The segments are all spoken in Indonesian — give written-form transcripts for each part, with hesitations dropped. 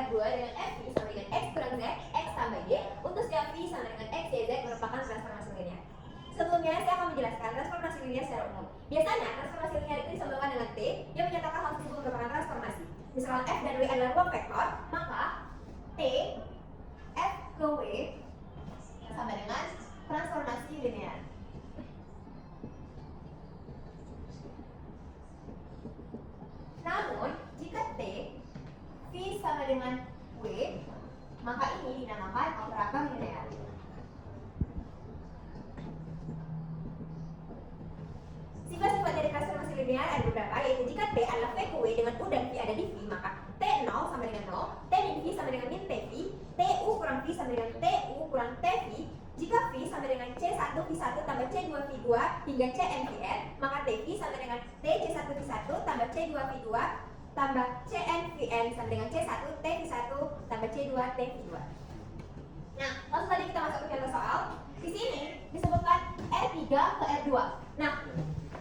F2 dengan F sama dengan X kurang Z, X tambah Y, untuk setiap V sama dengan X, Y, Z merupakan transformasi linear. Sebelumnya saya akan menjelaskan transformasi linear secara umum. Biasanya transformasi linear itu disambungkan dengan T yang menyatakan hal tersebut merupakan transformasi. Misalkan F dan W adalah ruang vektor, maka T F ke W sama dengan transformasi linear. Namun, jika T V sama dengan W, maka ini dinamakan operator linear. Sifat-sifat dari transformasi linear ada beberapa, yaitu jika T adalah V ke W dengan U dan V ada di V, maka T0 sama dengan 0, T min V sama dengan min TV, TU kurang V sama dengan TU kurang TV. Jika V sama dengan C1 V1 tambah C2 V2 hingga CNVN, maka TV sama dengan TC1 V1 tambah C2 V2 tambah CNVN sama dengan C1 TV1 tambah C2 TV2. Nah, langsung tadi kita masuk ke contoh soal. Di sini disebutkan R3 ke R2. Nah,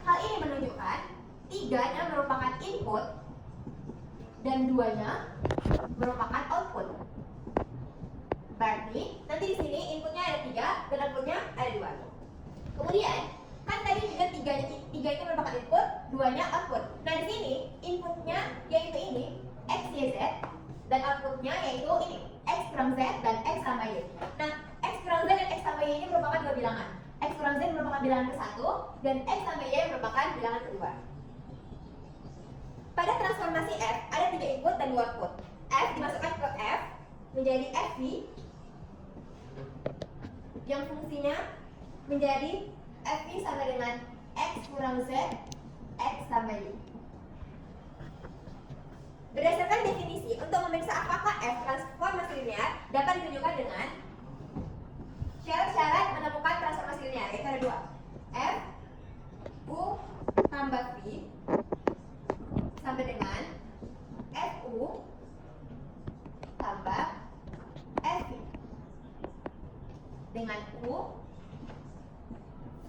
hal ini menunjukkan 3-nya merupakan input dan 2-nya merupakan output. Berarti nanti di sini inputnya ada 3 dan outputnya ada 2. Kemudian kan tadi juga 3 itu merupakan input, 2-nya output. Nah di sini inputnya yaitu ini X, Y, Z dan outputnya yaitu ini X kurang Z dan X tambah Y. Nah X kurang Z dan X tambah Y ini merupakan dua bilangan. X kurang Z merupakan bilangan ke-1 dan X tambah Y merupakan bilangan kedua. Pada transformasi F ada 3 input dan 2 output. F dimasukkan ke F menjadi FV yang fungsinya menjadi FV sama dengan X kurang Z, X tambah Y. Berdasarkan definisi, untuk memeriksa apakah F transformasi linear dapat ditunjukkan dengan syarat-syarat menemukan transformasi linear, yaitu ada 2. F U tambah V sampai dengan FU tambah FV dengan U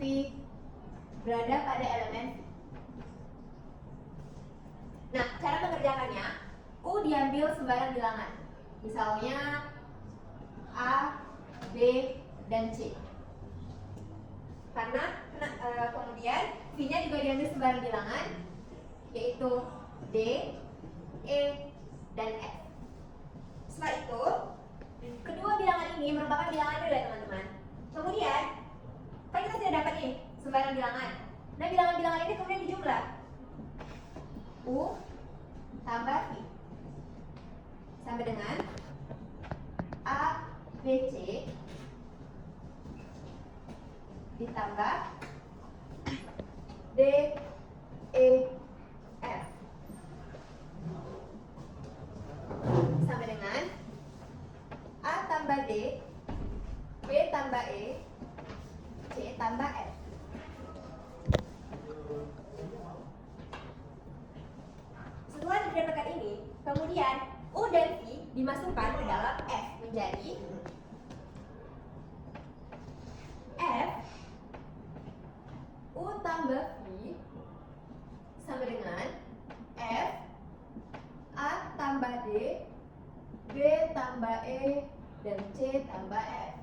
V berada pada elemen V. Nah, cara mengerjakannya, U diambil sembarang bilangan. Misalnya A, B, dan C. Karena kemudian V-nya juga diambil sembarang bilangan, yaitu D, E, dan F. Setelah itu, kedua bilangan ini merupakan bilangan real ya teman-teman. Kemudian, kan kita sudah dapat nih sembarang bilangan. Nah, bilangan-bilangan ini kemudian dijumlah. U tambah V sampai dengan A, B, C ditambah D, E, F sampai dengan A tambah D, B tambah E, C tambah F. Setelah didapatkan ini, kemudian U dan V dimasukkan ke dalam F menjadi F U tambah V sama dengan F A tambah D, B tambah E, dan C tambah F.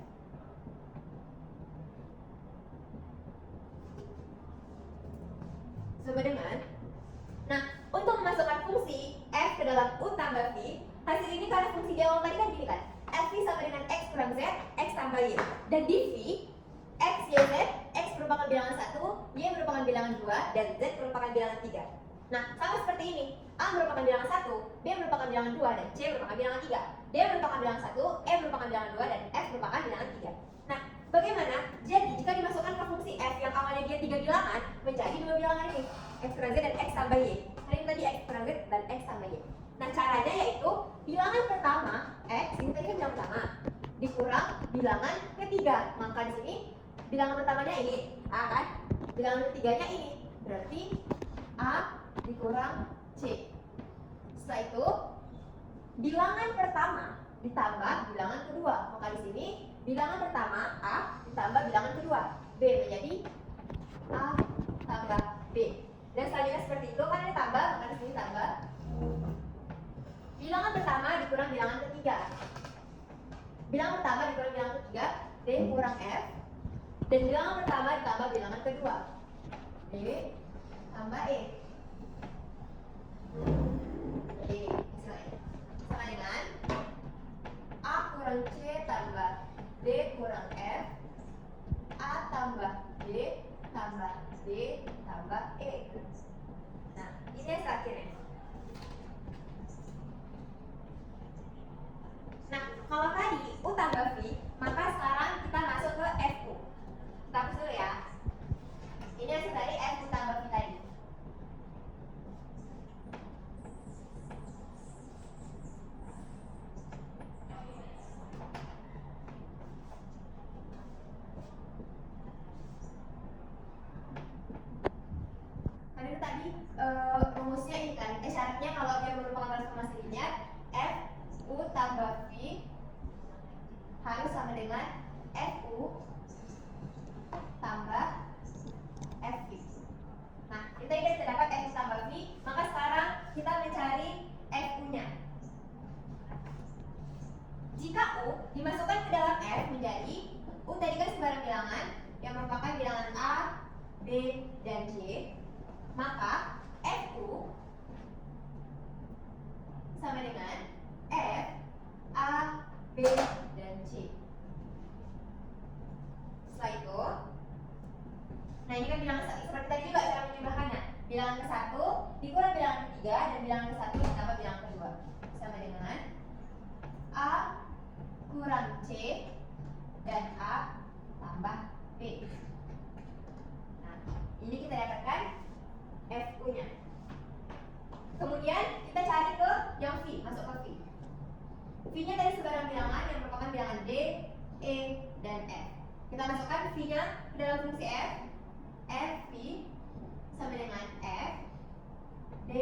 Sama dengan, nah untuk memasukkan fungsi F ke dalam U tambah V, hasil ini karena fungsi di awal tadi kan gini kan, FV sama dengan X kurang Z, X tambah Y. Dan di V, X, Y, Z, X merupakan bilangan 1, Y merupakan bilangan 2, dan Z merupakan bilangan 3. Nah, sama seperti ini, A merupakan bilangan 1, B merupakan bilangan 2, dan C merupakan bilangan 3. D merupakan bilangan 1, E merupakan bilangan 2, dan F merupakan bilangan 3. Nah, bagaimana? Jadi, jika dimasukkan ke fungsi F yang awalnya dia 3 bilangan, menjadi 2 bilangan ini, X kurang Z dan X tambah Y. Nah, ini tadi X kurang Z dan X tambah Y. Nah, caranya yaitu bilangan pertama, X, ini tadi kan bilangan pertama, dikurang bilangan ketiga. Maka di sini bilangan pertamanya ini A kan, bilangan ketiganya ini, berarti A dikurang C. Setelah itu bilangan pertama ditambah bilangan kedua, maka di sini bilangan pertama A ditambah bilangan kedua B menjadi A tambah B. Dan selanjutnya seperti itu, kan ini tambah, maka di sini tambah Bilangan pertama dikurang bilangan ketiga. Bilangan pertama dikurang bilangan ketiga, D kurang F. Dan bilangan pertama ditambah bilangan kedua, D tambah E. Jadi sama dengan A kurang C tambah D kurang F, A tambah D tambah D tambah E. Nah, ini yang terakhirnya. Nah, kalau tadi U tambah V, maka sekarang kita masuk ke FU. Kita hapus dulu ya. Ini hasil dari FU tambah V tadi. Karena itu tadi rumusnya ini kan, syaratnya kalau dia merupakan transformasi linear, FU tambah V harus sama dengan FU tambah FV. Nah, kita dapat FU tambah V, maka sekarang kita mencari FU-nya. Jika U dimasukkan ke dalam F menjadi, U tadi kan sembarang bilangan yang merupakan bilangan A, B, dan C, maka FU sama dengan F, A, B, dan C. Setelah itu, nah ini kan bilangan seperti tadi juga cara menjumlahkannya. Bilangan ke 1 dikurang bilangan ketiga dan bilangan ke 1 ditambah bilangan kedua, sama dengan A kurang C dan A tambah B. Nah, ini kita dapatkan FU-nya. Kemudian kita cari ke yang V, masuk ke V. V-nya dari sebarang bilangan yang merupakan bilangan D, E, dan F. Kita masukkan V-nya ke dalam fungsi F. F, V sama dengan F, D,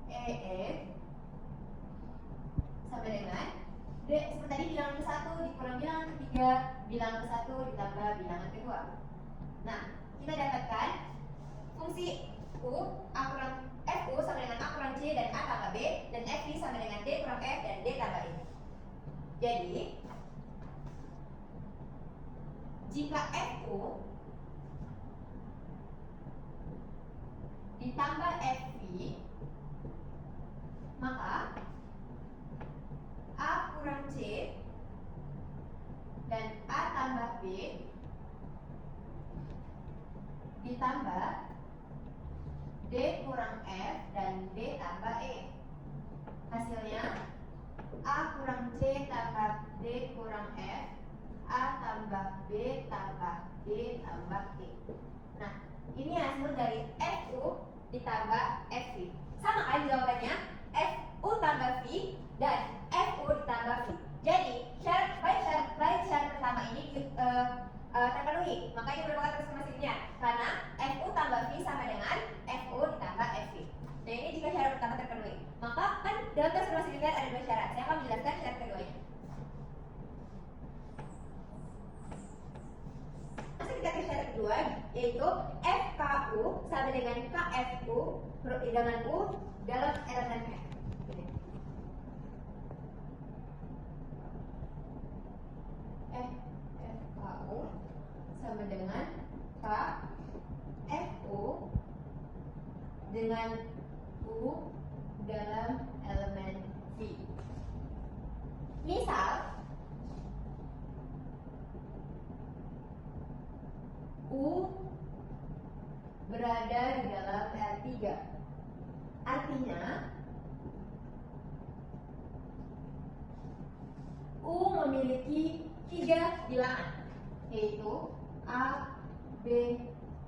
E, sama dengan D, seperti tadi bilangan ke 1 dikurang bilangan ketiga, bilangan ke 1 ditambah bilangan kedua. Nah, kita dapatkan fungsi U, A kurang FU sama dengan A kurang C dan A tambah B, dan FV sama dengan D kurang F dan D tambah E. Jadi, jika FU ditambah FV, maka A kurang C dan A tambah B ditambah D kurang F dan D tambah E. Hasilnya A kurang C tambah D kurang F, A tambah B tambah D tambah E. Nah, ini hasil dari FU ditambah FV. Sama kan jawabannya? FU tambah V dan FU ditambah V. Jadi syarat pertama ini terpenuhi. Maka ini merupakan transformasi linear karena FU tambah V sama dengan FU ditambah FV. Nah, ini jika syarat pertama terpenuhi. Maka kan dalam transformasi linear ada dua syarat. Saya akan menjelaskan syarat keduanya. Masuk kita ke syarat kedua, yaitu FKU sama dengan KFU dengan U dalam elemen F. FKU sama dengan KFU dengan U dalam elemen V. Misal U berada di dalam R3. Artinya U memiliki 3 bilangan, yaitu A, B,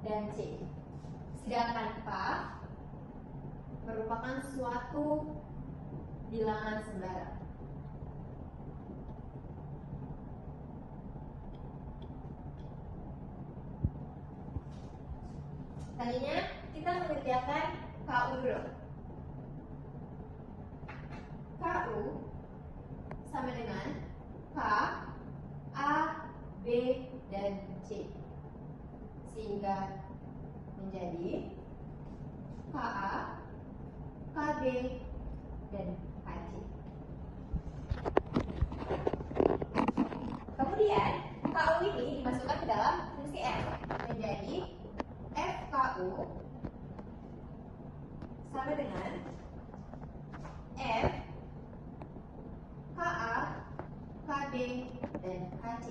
dan C. Sedangkan K merupakan suatu bilangan sembarang. Tadinya kita mengerjakan KU dulu. KU sama dengan K, A, B, dan C, sehingga menjadi KA, KB, dan KC. dan KC.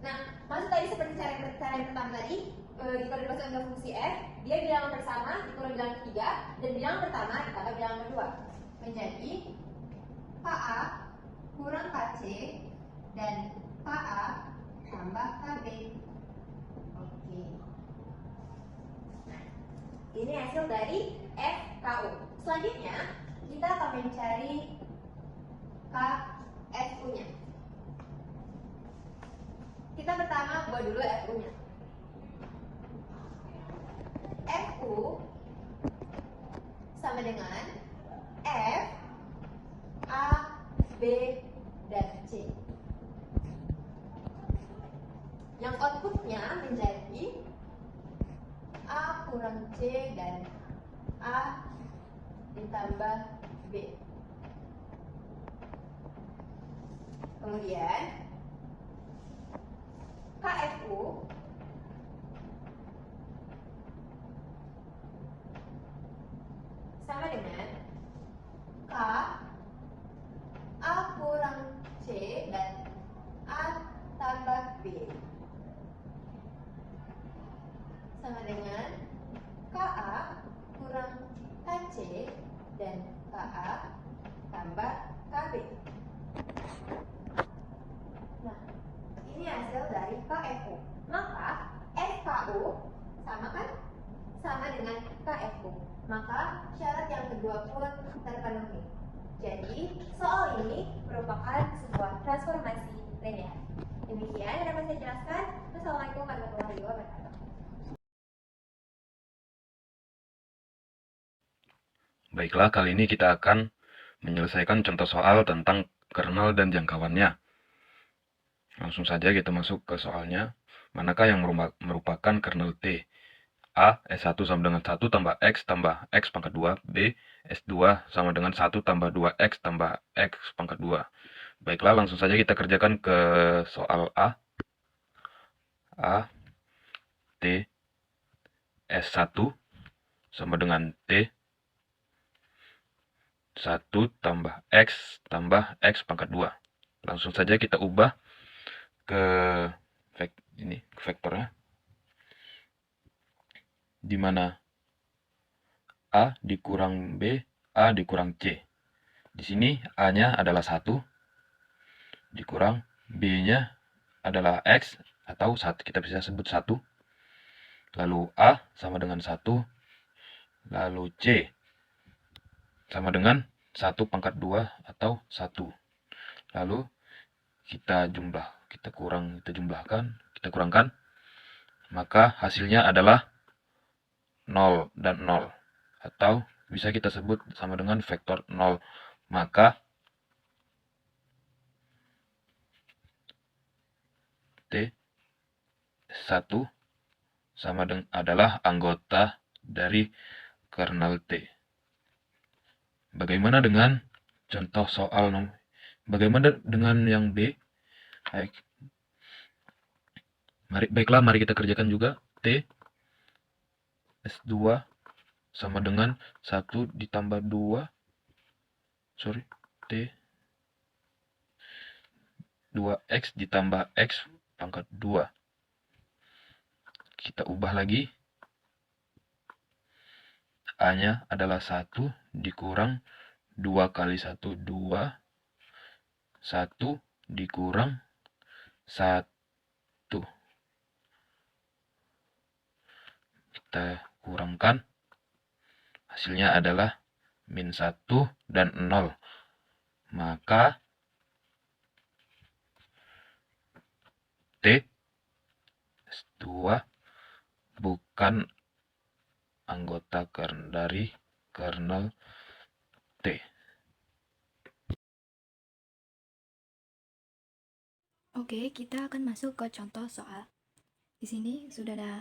Nah, maksud tadi seperti cara yang pertama tadi, jika dimasukkan ke fungsi f, dia bilangan bersama dikurang bilangan ketiga, dan bilangan pertama ditambah bilangan kedua, menjadi KA kurang KC dan KA tambah KB. Oke. Nah, ini hasil dari FKU. Selanjutnya, kita akan mencari KFU-nya. Kita pertama buat dulu FU-nya. FU sama dengan F, A, B, dan C. Yang outputnya menjadi A kurang C dan A ditambah B. Kemudian KFU sama dengan K A kurang C dan A tambah B sama dengan KA kurang KC dan KA tambah KB. Nah, ini hasil dari KFU. Maka FKU sama kan? Sama dengan KFU. Maka syarat yang kedua pun terpenuhi. Jadi, soal ini merupakan sebuah transformasi linear. Demikian yang dapat saya jelaskan. Wassalamualaikum warahmatullahi wabarakatuh. Baiklah, kali ini kita akan menyelesaikan contoh soal tentang kernel dan jangkauannya. Langsung saja kita masuk ke soalnya. Manakah yang merupakan kernel T? A, S1 sama dengan 1 tambah X pangkat 2. B, S2 sama dengan 1 tambah 2X tambah X pangkat 2. Baiklah, langsung saja kita kerjakan ke soal A. A, T, S1 sama dengan T 1 tambah X pangkat 2. Langsung saja kita ubah ke vektornya, di mana A dikurang B, A dikurang C. Di sini A-nya adalah 1, dikurang B-nya adalah X, atau 1, kita bisa sebut 1. Lalu A sama dengan 1, lalu C sama dengan 1 pangkat 2 atau 1. Lalu kita kurangkan, maka hasilnya adalah 0 dan 0, atau bisa kita sebut sama dengan vektor 0. Maka T1 sama dengan adalah anggota dari kernel T. Bagaimana dengan contoh soal bagaimana dengan yang B? Baiklah, mari kita kerjakan juga. T S2 sama dengan 1 ditambah 2. T 2X ditambah X pangkat 2. Kita ubah lagi. A-nya adalah 1 dikurang 2 kali 1, 2. 1 dikurang 1. Kita kurangkan. Hasilnya adalah min 1 dan 0. Maka T2 bukan anggota dari kernel T. Oke, kita akan masuk ke contoh soal. Di sini sudah ada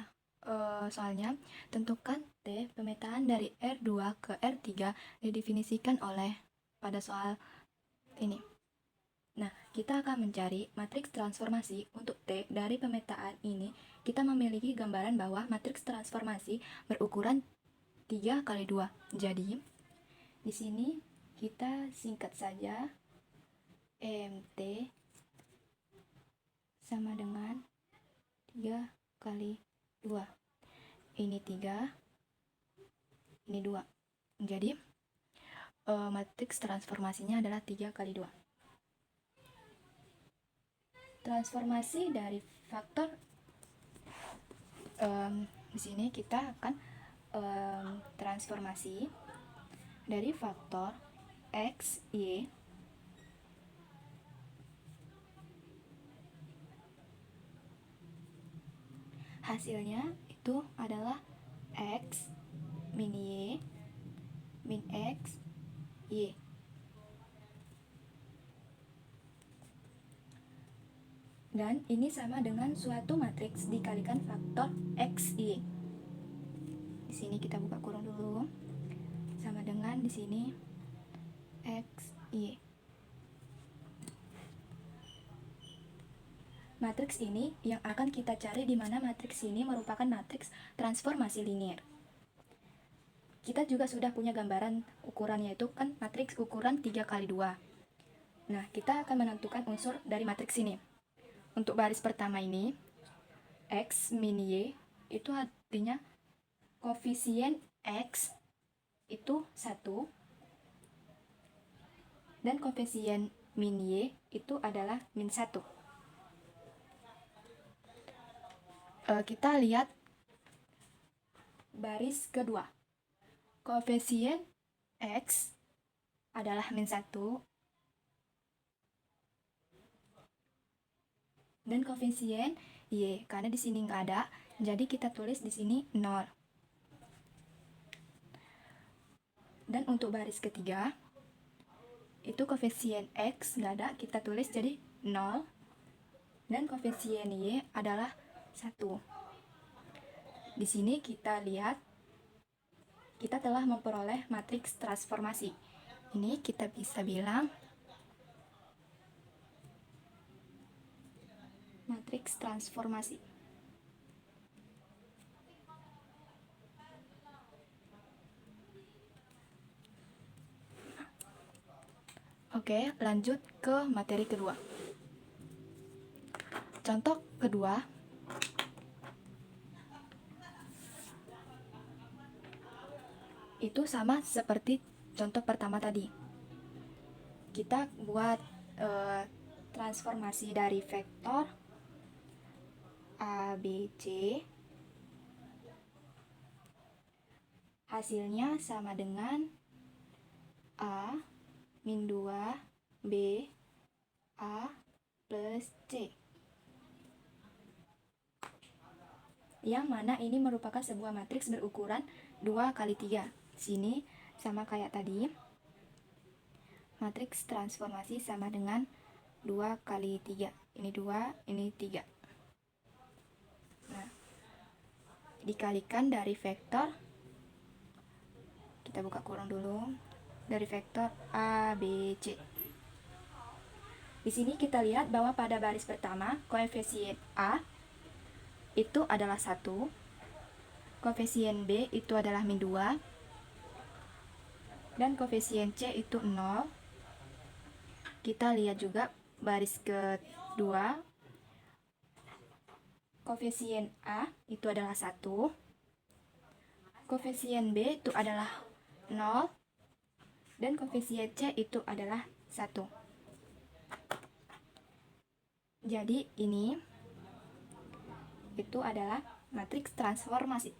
soalnya. Tentukan T pemetaan dari R2 ke R3 didefinisikan oleh pada soal ini. Nah, kita akan mencari matriks transformasi untuk T dari pemetaan ini. Kita memiliki gambaran bahwa matriks transformasi berukuran 3 kali 2. Jadi, di sini kita singkat saja. EMT sama dengan 3 kali 2. Ini 3, ini 2. Jadi matriks transformasinya adalah 3 kali 2. Transformasi dari faktor di sini kita akan transformasi dari faktor X, Y hasilnya itu adalah X min Y min X Y. Dan ini sama dengan suatu matriks dikalikan faktor X, Y. Di sini kita buka kurung dulu. Sama dengan di sini X, Y. Matriks ini yang akan kita cari di mana matriks ini merupakan matriks transformasi linier. Kita juga sudah punya gambaran ukurannya, itu kan matriks ukuran 3 kali 2. Nah, kita akan menentukan unsur dari matriks ini. Untuk baris pertama ini, X min Y, itu artinya koefisien X itu 1, dan koefisien min Y itu adalah min 1. Kita lihat baris kedua. Koefisien X adalah min 1, dan koefisien Y, karena di sini nggak ada, jadi kita tulis di sini 0. Dan untuk baris ketiga, itu koefisien X nggak ada, kita tulis jadi 0. Dan koefisien Y adalah 1. Di sini kita lihat, kita telah memperoleh matriks transformasi. Ini kita bisa bilang matriks transformasi. Oke, lanjut ke materi kedua. Contoh kedua, itu sama seperti contoh pertama tadi. Kita buat transformasi dari vektor A, B, C. Hasilnya sama dengan A min 2 B A plus C. Yang mana ini merupakan sebuah matriks berukuran 2 kali 3. Sini sama kayak tadi. Matriks transformasi sama dengan 2 kali 3. Ini 2, ini 3. Nah, dikalikan dari vektor, kita buka kurung dulu, dari vektor A, B, C. Di sini kita lihat bahwa pada baris pertama, koefisien A itu adalah 1, koefisien B itu adalah min 2, dan koefisien C itu 0. Kita lihat juga baris kedua, koefisien A itu adalah 1, koefisien B itu adalah 0, dan koefisien C itu adalah 1. Jadi ini itu adalah matriks transformasi.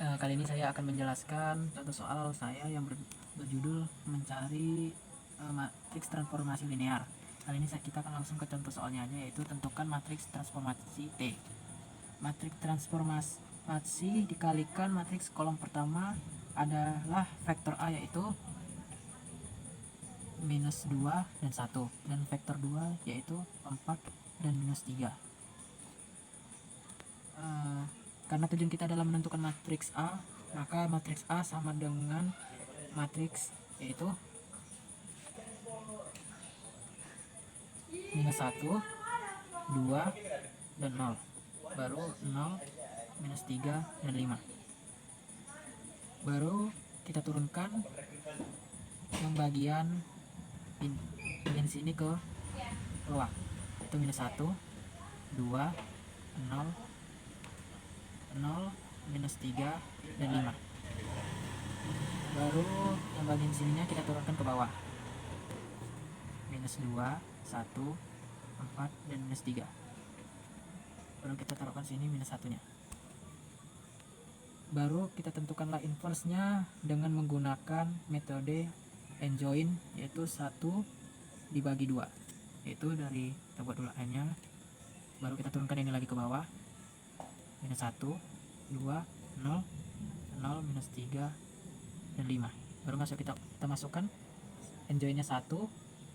Kali ini saya akan menjelaskan contoh soal saya yang berjudul mencari matriks transformasi linear. Kali ini kita akan langsung ke contoh soalnya, yaitu tentukan matriks transformasi T. Matriks transformasi dikalikan matriks kolom pertama adalah vektor A, yaitu minus 2 dan 1, dan vektor 2 yaitu 4 dan minus 3. Karena tujuan kita adalah menentukan matriks A, maka matriks A sama dengan matriks yaitu minus 1, 2, dan 0. Baru 0, minus 3, dan 5. Baru kita turunkan yang bagian sini ke bawah, itu minus 1, 2, 0, 0, minus 3, dan 5. Baru yang bagian sininya kita turunkan ke bawah, minus 2, 1, 4, dan minus 3. Baru kita taruhkan sini minus 1 nya. Baru kita tentukanlah inverse-nya dengan menggunakan metode and join, yaitu 1 dibagi 2, yaitu dari kita buat dulu n-nya, baru kita turunkan ini lagi ke bawah, minus 1, 2, 0, 0, minus 3, dan 5. Baru kita masukkan and join-nya 1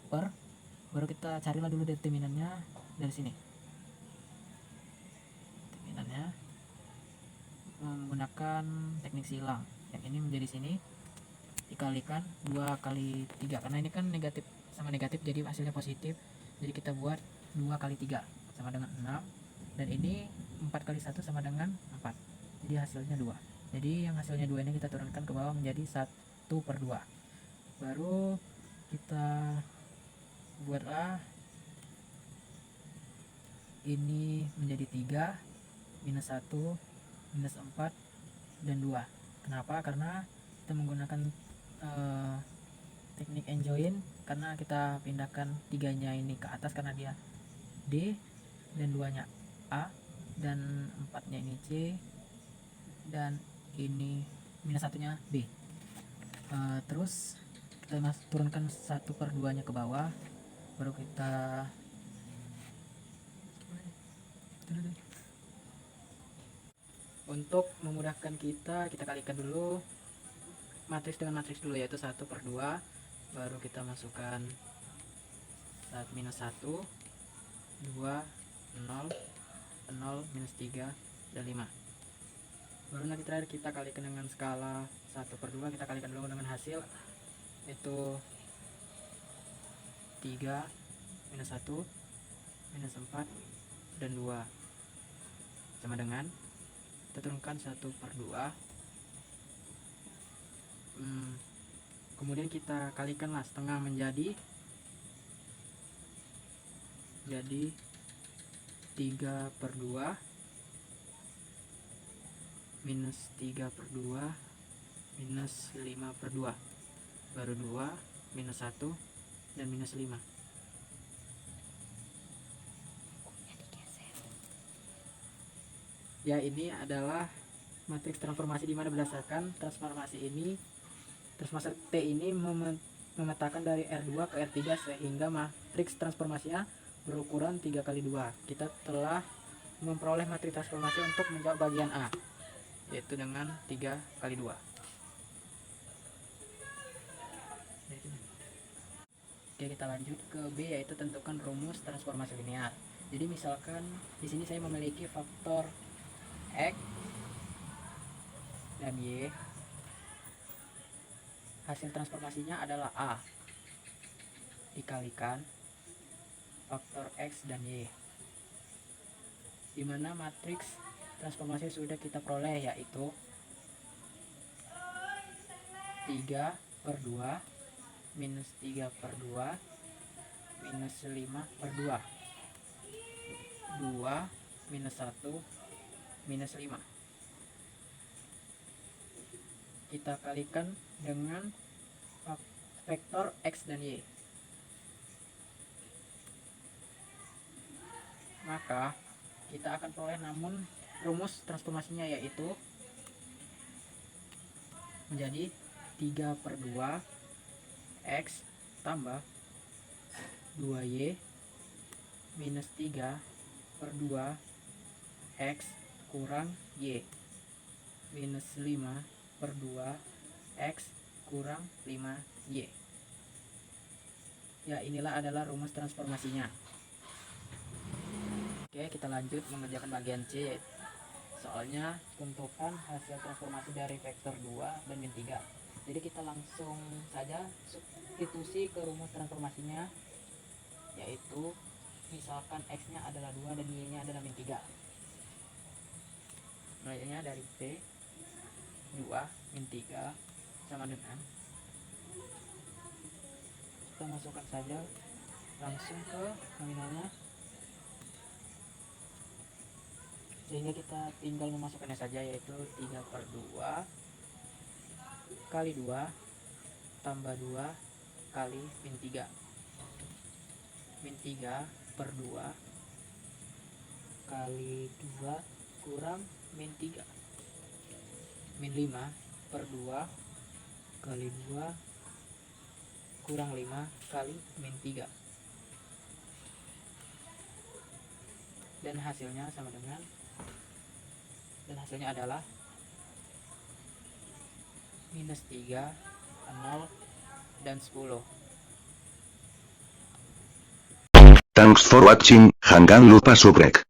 per, baru kita carilah dulu determinannya dari sini. Determinannya menggunakan teknik silang, yang ini menjadi sini dikalikan 2 kali 3, karena ini kan negatif sama negatif jadi hasilnya positif, jadi kita buat 2 kali 3 sama dengan 6, dan ini 4 kali 1 sama dengan 4, jadi hasilnya 2. Jadi yang hasilnya 2 ini kita turunkan ke bawah menjadi 1 per 2. Baru kita buatlah ini menjadi 3, minus 1, minus 4, dan 2. Kenapa? Karena kita menggunakan teknik and join, karena kita pindahkan 3-nya ini ke atas karena dia D, dan 2-nya A, dan 4-nya ini C, dan ini minus 1-nya B. Terus kita turunkan 1 per 2-nya ke bawah, baru kita untuk memudahkan kita kalikan dulu matriks dengan matriks dulu, yaitu 1 per 2, baru kita masukkan minus 1, 2, 0, 0, minus 3, dan 5. Baru nanti terakhir kita kalikan dengan skala 1 per 2, kita kalikan dulu dengan hasil, yaitu 3, minus 1, minus 4, dan 2 sama dengan, kita turunkan 1 per 2, kemudian kita kalikanlah setengah menjadi 3 per 2, minus 3 per 2, minus 5 per 2, baru 2, minus 1, dan minus 5. Ya, ini adalah matriks transformasi, di mana berdasarkan transformasi T ini memetakan dari R2 ke R3 sehingga matriks transformasinya berukuran 3 kali 2. Kita telah memperoleh matriks transformasi untuk menjawab bagian A, yaitu dengan 3 kali 2. Oke, kita lanjut ke B, yaitu tentukan rumus transformasi linear. Jadi misalkan di sini saya memiliki faktor X dan Y. Hasil transformasinya adalah A dikalikan faktor X dan Y, dimana matriks transformasi sudah kita peroleh, yaitu 3 per 2, minus 3 per 2, minus 5 per 2, 2, minus 1, minus 5. Kita kalikan dengan vektor X dan Y, maka kita akan peroleh namun rumus transformasinya, yaitu menjadi 3 per 2 X tambah 2Y minus 3 per 2 X kurang Y minus 5 per 2 X kurang 5Y. Ya, inilah adalah rumus transformasinya. Oke, kita lanjut mengerjakan bagian C. Soalnya tentukan hasil transformasi dari vektor 2 dan min 3. Jadi kita langsung saja substitusi ke rumus transformasinya, yaitu misalkan x-nya adalah 2 dan y-nya adalah min 3. Mulainya dari P 2 min 3 sama dengan, kita masukkan saja langsung ke nominalnya, sehingga kita tinggal memasukkannya saja, yaitu 3/2 kali 2 tambah 2 kali min 3. Min 3/2 kali 2 kurang min 3. Min 5/2 kali 2 kurang 5 kali min 3. Dan hasilnya sama dengan, dan hasilnya adalah minus 3, 0, dan 10. Thanks for watching, jangan lupa subrek.